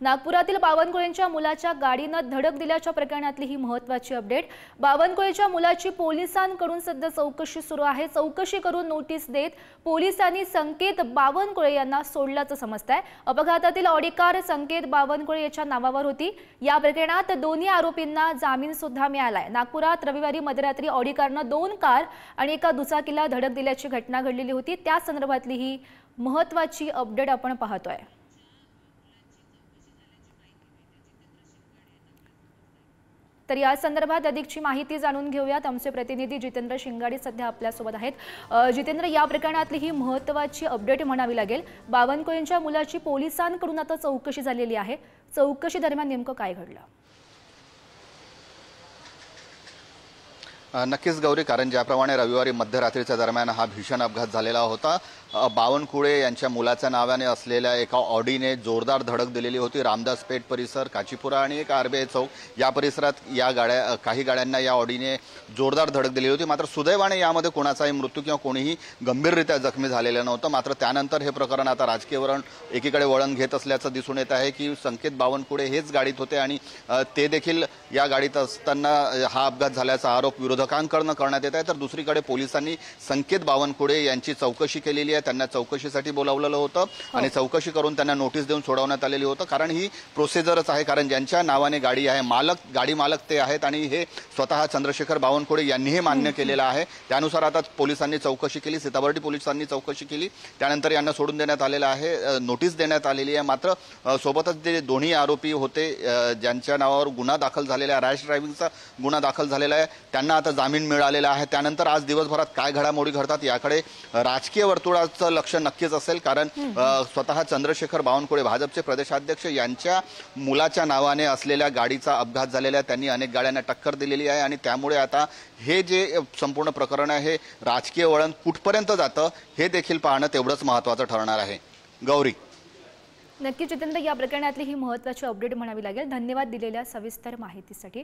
नागपुरातील बावनकुळेंच्या मुलाच्या गाडीनं धडक दिल्याच्या प्रकरणातली ही महत्त्वाची अपडेट। बावनकुळेच्या मुलाची पोलिसांकडून सध्या चौकशी सुरू आहे। चौकशी करून नोटीस देत पोलिसांनी संकेत बावनकुळे यांना सोडल्याचं समजतंय। अपघातातील ऑडी कार संकेत बावनकुळे याच्या नावावर होती। या प्रकरणात दोन्ही आरोपींना जामीन सुद्धा मिळालाय। नागपुरात रविवारी मध्यरात्री ऑडी कारनं 2 कार आणि एका दुचाकीला धडक दिल्याची घटना घडलेली होती। त्या संदर्भातली ही महत्त्वाची अपडेट आपण पाहतोय। तर या संदर्भात अधिकची माहिती जाणून घेऊयात। आमचे प्रतिनिधी जितेंद्र शिंगाडे सध्या आपल्या सोबत आहेत। जितेंद्र, या प्रकरणातली ही महत्त्वाची अपडेट म्हणावी लागेल। बावनकुळेंच्या मुलाची पोलिसांकडून आता चौकशी झालेली आहे। चौकशी दरम्यान नेमकं काय घडलं? नक्कीच गौरी, कारण ज्याप्रमाणे रविवारी मध्यरात्रीच्या दरम्यान हा भीषण अपघात झालेला होता। बावनकुळे यांच्या मुलाच्या नावाने असलेल्या एका ऑडीने जोरदार धडक दिलेली होती। रामदास पेठ परिसर, काचीपुरा आणि एक आरबीआय चौक या परिसरात काही गाड्यांना या ऑडीने जोरदार धडक दिली होती। मात्र सुदैवाने यामध्ये कोणाचाही मृत्यू किंवा कोणीही गंभीररित्या जखमी झालेलं नव्हतं। मात्र त्यानंतर हे प्रकरण आता राजकीय एकीकडे वळण घेत असल्याचं दिसून येत आहे की संकेत बावनकुळे हेच गाडीत होते आणि ते देखील या गाडीत असताना हा अपघात झाल्याचा आरोप विरोधकांकडून करण्यात येत आहे। तर दुसरीकडे पोलिसांनी संकेत बावनकुळे यांची चौकशी केलेली आहे। त्यांना चौकशीसाठी बोलावलेलं होतं आणि चौकशी करून त्यांना नोटीस देऊन सोडवण्यात आलेली होतं। कारण ही प्रोसिजरच आहे, कारण ज्यांच्या नावाने गाडी आहे, गाडी मालक ते आहेत आणि हे स्वतः चंद्रशेखर बावनकुळे यांनीही मान्य केलेलं आहे। त्यानुसार आता पोलिसांनी चौकशी केली, सीताबर्डी पोलिसांनी चौकशी केली, त्यानंतर यांना सोडून देण्यात आलेलं आहे, नोटीस देण्यात आलेली आहे। मात्र सोबतच जे दोन्ही आरोपी होते ज्यांच्या नावावर गुन्हा दाखल झालेला आहे, रॅश ड्रायव्हिंगचा गुन्हा दाखल झालेला आहे, त्यांना आता जामीन मिळालेला आहे। त्यानंतर आज दिवसभरात काय घडामोडी घडतात याकडे राजकीय वर्तुळाचं लक्ष नक्कीच असेल, कारण स्वतः चंद्रशेखर बावनकुळे भाजपचे प्रदेशाध्यक्ष यांच्या मुलाच्या नावाने असलेल्या गाडीचा अपघात झालेला आहे। त्यांनी अनेक गाड्यांना टक्कर दिलेली आहे आणि त्यामुळे आता हे जे संपूर्ण प्रकरण आहे राजकीय वळण कुठपर्यंत जातं हे देखील पाहणं तेवढंच महत्त्वाचं ठरणार आहे। गौरी, नक्की जितेंद्र, या प्रकरणातली ही महत्त्वाची अपडेट म्हणावी लागेल। धन्यवाद दिलेल्या सविस्तर माहितीसाठी।